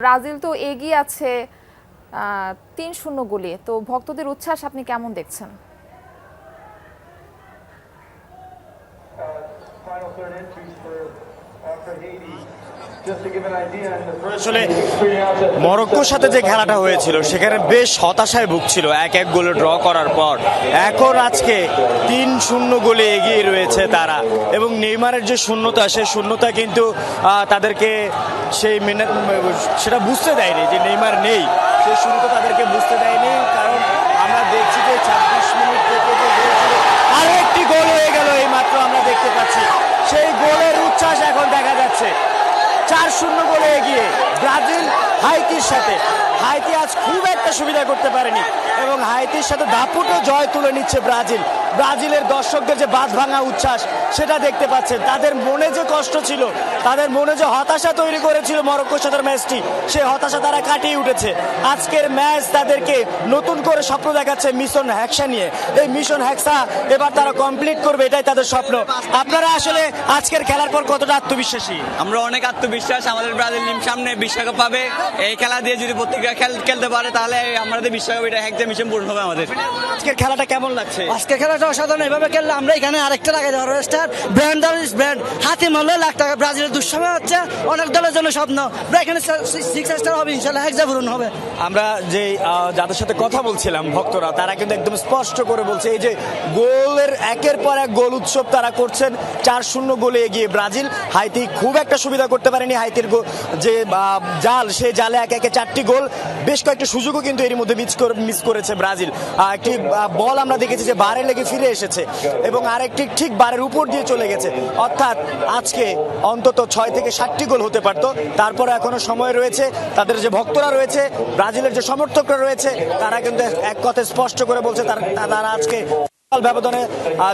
Brazil তো এগিয়ে আছে ৩-০ গোলে। তো ভক্তদের উচ্ছ্বাস আপনি কেমন দেখছেন? আসলে মরক্কোর সাথে যে খেলাটা হয়েছিল সেখানে বেশ হতাশায় ভুগছিল ১-১ গোলে ড্র করার পর। এখন আজকে ৩-০ গোলে এগিয়ে রয়েছে তারা, এবং নেইমারের যে শূন্যতা, সেই শূন্যতা কিন্তু তাদেরকে সেটা বুঝতে দেয়নি যে নেইমার নেই। সেই শূন্যতা তাদেরকে বুঝতে দেয়নি, কারণ আমরা দেখছি যে ২৬ মিনিট থেকে যে গোল ছিল, আরো একটি গোল হয়ে গেল এই মাত্র আমরা দেখতে পাচ্ছি। সেই গোলের উচ্ছ্বাস এখন দেখা যাচ্ছে। ৪-০ গোলে এগিয়ে ব্রাজিল হাইতির সাথে। হাইতি আজ খুব একটা সুবিধা করতে পারেনি, এবং হাইতির সাথে দাপুটে জয় তুলে নিচ্ছে ব্রাজিল। ব্রাজিলের দর্শকদের যে বাঁধ ভাঙা উচ্ছ্বাস সেটা দেখতে পাচ্ছেন। তাদের মনে যে কষ্ট ছিল, তাদের মনে যে হতাশা তৈরি করেছিল মরক্কোর সাথে ম্যাচটি, সেই হতাশা তারা কাটিয়ে উঠেছে। আজকের ম্যাচ তাদেরকে নতুন করে স্বপ্ন দেখাচ্ছে মিশন হ্যাক্সা নিয়ে। এই মিশন হ্যাক্সা এবার তারা কমপ্লিট করবে, এটাই তাদের স্বপ্ন। আপনারা আসলে আজকের খেলার পর কতটা আত্মবিশ্বাসী? আমরা অনেক আত্মবিশ্বাস, আমাদের ব্রাজিল টিম সামনে বিশ্বকাপ পাবে। এই খেলা দিয়ে যদি প্রত্যেকটা খেলতে পারে তাহলে আমাদের বিশ্বকাপ এটা একটা মিশন পূর্ণ হবে আমাদের। আজকের খেলাটা কেমন লাগছে? আজকের খেলাটা অসাধারণ। এভাবে খেললে আমরা এখানে আরেকটা লাগাই দেবো স্টার ব্র্যান্ড ব্র্যান্ড হাতে মারলে লাখ টাকা। ব্রাজিলের দুঃসময় হচ্ছে, অনেক দলের জন্য স্বপ্ন। এখানে 6 স্টার হবে ইনশাল্লাহ, হেক্সা পূরণ হবে। আমরা যে যাদের সাথে কথা বলছিলাম ভক্তরা, তারা কিন্তু একদম স্পষ্ট করে বলছে এই যে গোলের একের পর এক গোল উৎসব তারা করছেন। ৪-০ গোলে এগিয়ে ব্রাজিল। হাইতি খুব একটা সুবিধা করতে পারেনি। হাইতির যে জাল, সেই জালে একে একে 4টি গোল, বেশ কয়েকটি সুযোগও কিন্তু এর মধ্যে মিস করেছে ব্রাজিল। একটি বল আমরা দেখেছি যে বারে লেগে ফিরে এসেছে, এবং আরেকটি ঠিক বারের উপর দিয়ে চলে গেছে। অর্থাৎ আজকে অন্তত 6 থেকে 7টি গোল হতে পারত। তারপরে এখনো সময় রয়েছে। তাদের যে ভক্তরা রয়েছে, ব্রাজিলের যে সমর্থকরা রয়েছে, তারা কিন্তু এক কথা স্পষ্ট করে বলছে তারা আজকে ব্যবধানে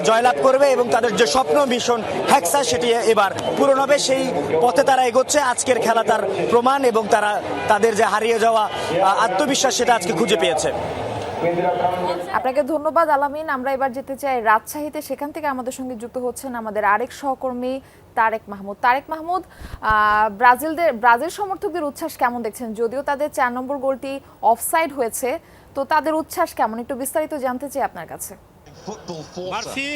জয়লাভ করবে, এবং তাদের যে স্বপ্ন মিশন হ্যাক্সা সেটি এবার পূরণ হবে। সেই পথে তারা এগোচ্ছে। আজকের খেলা তার প্রমাণ, এবং তারা তাদের যে হারিয়ে যাওয়া আত্মবিশ্বাস সেটা আজকে খুঁজে পেয়েছে। আপনাকে ধন্যবাদ আলামিন। আমরা এবার যেতে চাই রাজশাহীতে। সেখান থেকে আমাদের সঙ্গে যুক্ত হচ্ছেন আমাদের আরেক সহকর্মী তারেক মাহমুদ। তারেক মাহমুদ, ব্রাজিল সমর্থকদের উচ্ছ্বাস কেমন দেখছেন? যদিও তাদের 4 নম্বর গোলটি অফসাইড হয়েছে, তো তাদের উচ্ছ্বাস কেমন, একটু বিস্তারিত জানতে চাই আপনার কাছে। মার্ফি,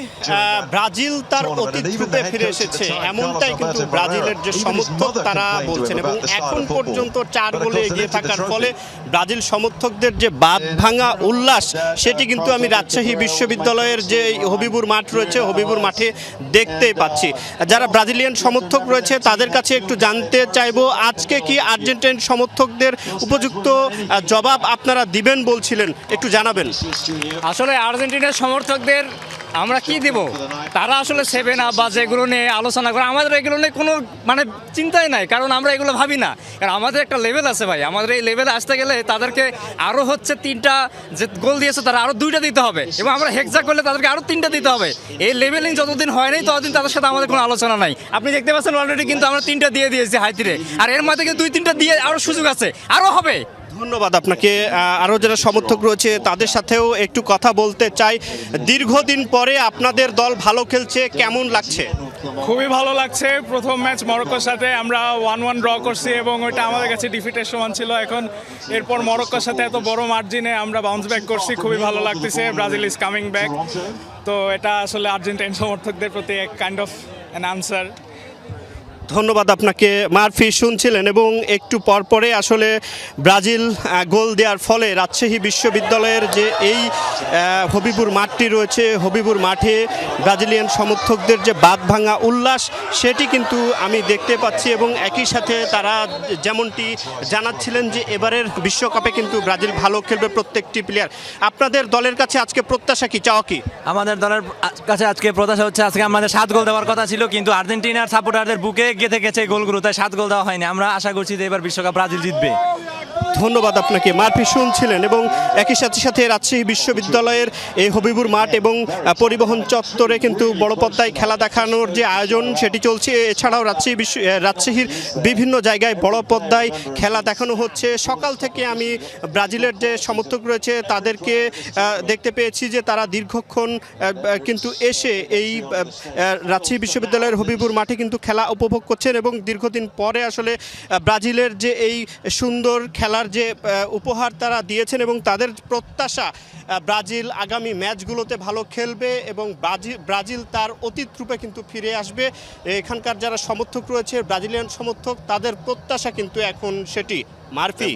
ব্রাজিল তার অতীত রূপে ফিরে এসেছে, এমনটাই কিন্তু ব্রাজিলের যে সমর্থক তারা বলছেন, এবং এখন পর্যন্ত 4 গোলে এগিয়ে থাকার ফলে ব্রাজিল সমর্থকদের যে বাঁধ ভাঙা উল্লাস সেটি কিন্তু আমি রাজশাহী বিশ্ববিদ্যালয়ের যে হবিবুর মাঠ রয়েছে, হবিবুর মাঠে দেখতেই পাচ্ছি। যারা ব্রাজিলিয়ান সমর্থক রয়েছে তাদের কাছে একটু জানতে চাইবো, আজকে কি আর্জেন্টাইন সমর্থকদের উপযুক্ত জবাব আপনারা দিবেন বলছিলেন, একটু জানাবেন। আসলে আর্জেন্টিনার সমর্থকদের আমরা কি দেব? তারা আসলে 7 আপ বা যেগুলো নিয়ে আলোচনা করে, আমাদের এগুলো নিয়ে কোনো চিন্তাই নাই, কারণ আমরা এগুলো ভাবি না। কারণ আমাদের একটা লেভেল আছে ভাই, আমাদের এই লেভেলে আসতে গেলে তাদেরকে আরও 3টা যে গোল দিয়েছে তারা আরও 2টা দিতে হবে, এবং আমরা হেক্সা করলে তাদেরকে আরও 3টা দিতে হবে। এই লেভেলিং যতদিন হয় নাই ততদিন তাদের সাথে আমাদের কোনো আলোচনা নাই। আপনি দেখতে পাচ্ছেন অলরেডি কিন্তু আমরা 3টা দিয়ে দিয়েছি হাইতিরে, আর এর মধ্যে কিন্তু 2-3টা দিয়ে আরও সুযোগ আছে, আরও হবে। ধন্যবাদ আপনাকে। আরও যারা সমর্থক রয়েছে তাদের সাথেও একটু কথা বলতে চাই। দীর্ঘদিন পরে আপনাদের দল ভালো খেলছে, কেমন লাগছে? খুবই ভালো লাগছে। প্রথম ম্যাচ মরক্কোর সাথে আমরা 1-1 ড্র করছি, এবং ওইটা আমাদের কাছে ডিফিটের সমান ছিল। এখন এরপর মরক্কোর সাথে এত বড় মার্জিনে আমরা বাউন্স ব্যাক করছি, খুবই ভালো লাগতেছে। Brazil is coming back. তো এটা আসলে আর্জেন্টাইন সমর্থকদের প্রতি এক কাইন্ড অফ অ্যান আনসার। ধন্যবাদ আপনাকে। মারফি শুনছিলেন, এবং একটু পরপরে আসলে ব্রাজিল গোল দেওয়ার ফলে রাজশাহী বিশ্ববিদ্যালয়ের যে এই হবিবুর মাঠটি রয়েছে, হবিবুর মাঠে ব্রাজিলিয়ান সমর্থকদের যে বাঁধ ভাঙা উল্লাস সেটি কিন্তু আমি দেখতে পাচ্ছি, এবং একই সাথে তারা যেমনটি জানাচ্ছিলেন যে এবারের বিশ্বকাপে কিন্তু ব্রাজিল ভালো খেলবে প্রত্যেকটি প্লেয়ার। আপনাদের দলের কাছে আজকে প্রত্যাশা কি, চাওয়া কি? আমাদের দলের কাছে আজকে প্রত্যাশা হচ্ছে, আজকে আমাদের 7 গোল দেওয়ার কথা ছিল, কিন্তু আর্জেন্টিনার সাপোর্টারদের বুকে গেঁথে গেছে গোলগুলো, তাই 7 গোল দেওয়া হয়নি। আমরা আশা করছি যে এবার বিশ্বকাপ ব্রাজিল জিতবে। ধন্যবাদ আপনাকে। মারফি শুনছিলেন এবং একই সাথে সাথে রাজশাহী বিশ্ববিদ্যালয়ের এই হবিবুর মাঠ এবং পরিবহন চত্বরে কিন্তু বড় পর্দায় খেলা দেখানোর যে আয়োজন সেটি চলছে। এছাড়াও রাজশাহীর বিভিন্ন জায়গায় বড় পর্দায় খেলা দেখানো হচ্ছে। সকাল থেকে আমি ব্রাজিলের যে সমর্থক রয়েছে তাদেরকে দেখতে পেয়েছি যে তারা দীর্ঘক্ষণ কিন্তু এসে এই রাজশাহী বিশ্ববিদ্যালয়ের হবিবুর মাঠে কিন্তু খেলা উপভোগ করছেন এবং দীর্ঘদিন পরে আসলে ব্রাজিলের যে এই সুন্দর খেলার যে উপহার তারা দিয়েছেন এবং তাদের প্রত্যাশা ব্রাজিল আগামী ম্যাচগুলোতে ভালো খেলবে এবং ব্রাজিল তার অতীত রূপে কিন্তু ফিরে আসবে। এখানকার যারা সমর্থক রয়েছে ব্রাজিলিয়ান সমর্থক তাদের প্রত্যাশা কিন্তু এখন সেটি। মারফি।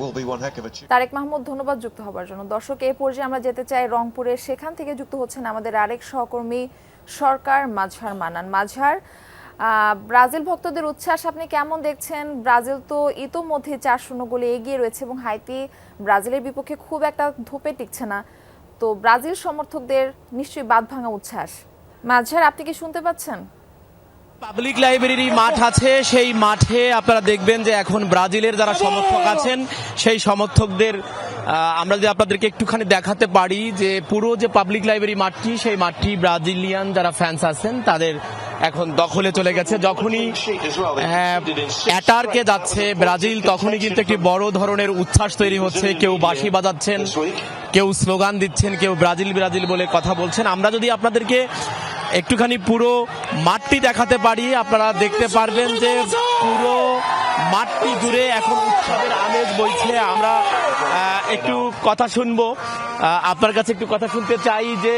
তারেক মাহমুদ, ধন্যবাদ যুক্ত হবার জন্য। দর্শক, এই পর্যায়ে আমরা যেতে চাই রংপুরে। সেখান থেকে যুক্ত হচ্ছেন আমাদের আরেক সহকর্মী সরকার মাজহার মানান। মাজহার, ব্রাজিল ভক্তদের উচ্ছ্বাস আপনি কেমন দেখছেন? ব্রাজিল তো ইতোমধ্যে 4-0 গোলে এগিয়ে রয়েছে এবং হাইতি ব্রাজিলের বিপক্ষে খুব একটা ধোপে টিকছে না, তো ব্রাজিল সমর্থকদের নিশ্চয়ই বাঁধ ভাঙা উচ্ছ্বাস। মাজহার, আপনি কি শুনতে পাচ্ছেন? পাবলিক লাইব্রেরি মাঠ আছে, সেই মাঠে আপনারা দেখবেন যে এখন ব্রাজিলের যারা সমর্থক আছেন সেই সমর্থকদের আমরা যদি আপনাদেরকে একটুখানি দেখাতে পারি যে পুরো যে পাবলিক লাইব্রেরি মাঠটি, সেই মাঠটি ব্রাজিলিয়ান যারা ফ্যান্স আছেন তাদের এখন দখলে চলে গেছে। যখনই অ্যাটারকে যাচ্ছে ব্রাজিল তখনই কিন্তু একটি বড় ধরনের উচ্ছ্বাস তৈরি হচ্ছে। কেউ বাঁশি বাজাচ্ছেন, কেউ স্লোগান দিচ্ছেন, কেউ ব্রাজিল ব্রাজিল বলে কথা বলছেন। আমরা যদি আপনাদেরকে একটুখানি পুরো মাঠটি দেখাতে পারি আপনারা দেখতে পারবেন যে পুরো মাঠটি জুড়ে এখন উৎসবের আমেজ বইছে। আমরা একটু কথা শুনবো, আপনার কাছে একটু কথা শুনতে চাই যে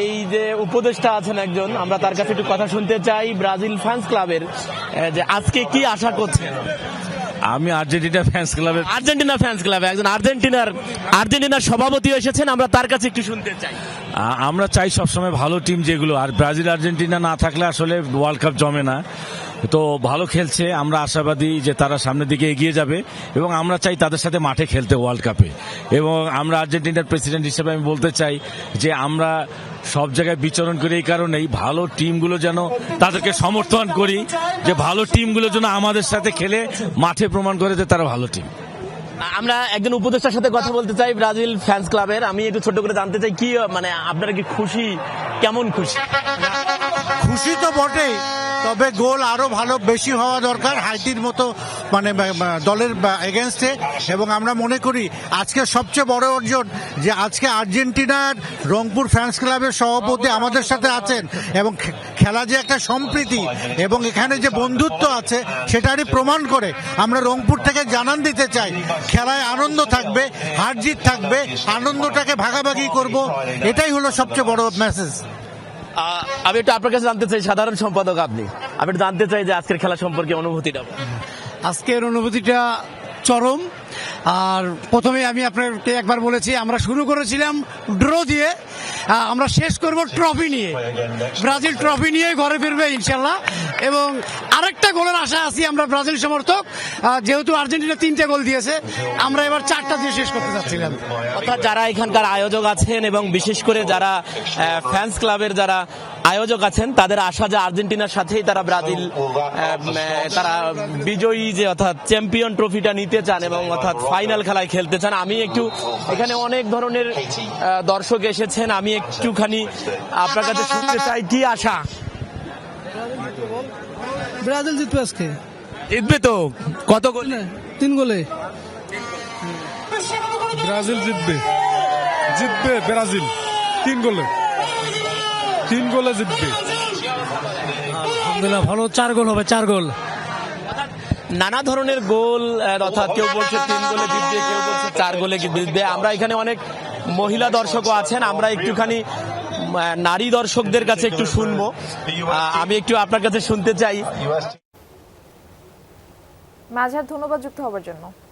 এই যে উপদেষ্টা আছেন একজন, আমরা তার কাছে একটু কথা শুনতে চাই ব্রাজিল ফ্যান্স ক্লাবের, যে আজকে কি আশা করছেন? আমি আর্জেন্টিনা ফ্যান্স ক্লাবে একজন আর্জেন্টিনার সভাপতি এসেছেন, আমরা তার কাছে একটু শুনতে চাই। আমরা চাই সবসময় ভালো টিম যেগুলো, আর ব্রাজিল আর্জেন্টিনা না থাকলে আসলে ওয়ার্ল্ড কাপ জমে না। তো ভালো খেলছে, আমরা আশাবাদী যে তারা সামনের দিকে এগিয়ে যাবে এবং আমরা চাই তাদের সাথে মাঠে খেলতে ওয়ার্ল্ড কাপে। এবং আমরা আর্জেন্টিনার প্রেসিডেন্ট হিসেবে আমি বলতে চাই যে আমরা সব জায়গায় বিচরণ করি এই কারণেই ভালো টিমগুলো যেন তাদেরকে সমর্থন করি, যে ভালো টিমগুলো যেন আমাদের সাথে খেলে মাঠে প্রমাণ করে যে তারা ভালো টিম। আমরা একজন উপদেষ্টার সাথে কথা বলতে চাই ব্রাজিল ফ্যান্স ক্লাবের। আমি একটু ছোট করে জানতে চাই কি মানে আপনারা কি খুশি? কেমন খুশি? খুশি তো বটেই, তবে গোল আরো ভালো বেশি হওয়া দরকার হাইতির মতো মানে দলের এগেনস্টে। এবং আমরা মনে করি আজকে সবচেয়ে বড় অর্জন যে আজকে আর্জেন্টিনার রংপুর ফ্যান্স ক্লাবের সভাপতি আমাদের সাথে আছেন এবং খেলা যে একটা সম্প্রীতি এবং এখানে যে বন্ধুত্ব আছে সেটারই প্রমাণ করে। আমরা রংপুর থেকে জানান দিতে চাই খেলায় আনন্দ থাকবে, হার জিত থাকবে, আনন্দটাকে ভাগাভাগি করব, এটাই হলো সবচেয়ে বড় মেসেজ। আমি একটু আপনার কাছে জানতে চাই, সাধারণ সম্পাদক আপনি, আমি একটু জানতে চাই যে আজকের খেলা সম্পর্কে অনুভূতিটা। আজকের অনুভূতিটা চরম। আর প্রথমে আমি আপনাকে একবার বলেছি আমরা শুরু করেছিলাম ড্র দিয়ে, আমরা শেষ করব ট্রফি নিয়ে। ব্রাজিল ট্রফি নিয়ে ঘরে ফিরবে ইনশাল্লাহ। এবং আরেকটা গোলের আশা আছি আমরা ব্রাজিল সমর্থক, যেহেতু আর্জেন্টিনা 3টে গোল দিয়েছে, আমরা এবার 4টা দিয়ে শেষ করতে যাচ্ছিলাম। অর্থাৎ যারা এখানকার আয়োজক আছেন এবং বিশেষ করে যারা ফ্যান্স ক্লাবের যারা আয়োজক আছেন তাদের আশা যে আর্জেন্টিনার সাথেই তারা ব্রাজিল তারা বিজয়ী যে অর্থাৎ চ্যাম্পিয়ন ট্রফিটা নিতে চান এবং অর্থাৎ ফাইনাল খেলায় খেলতে চান। আমি একটু এখানে অনেক ধরনের দর্শক এসেছেন, আমি একটুখানি আপনার কাছে শুনতে চাই কি আশা? ব্রাজিল জিতবে আজকে। জিতবে তো? কত গোল? 3 গোলে ব্রাজিল জিতবে ব্রাজিল 3 গোলে জিতবে। আলহামদুলিল্লাহ ভালো, 4 গোল হবে, 4 গোল। নানা ধরনের গোল, অর্থাৎ কেউ বলছে 3 গোলে জিতবে, কেউ বলছে 4 গোলে জিতবে। আমরা এখানে অনেক মহিলা দর্শকও আছেন, আমরা একটুখানি নারী দর্শকদের কাছে একটু শুনবো। আমি একটু আপনার কাছে শুনতে চাই। মাজহার, ধন্যবাদ যুক্ত হবার জন্য।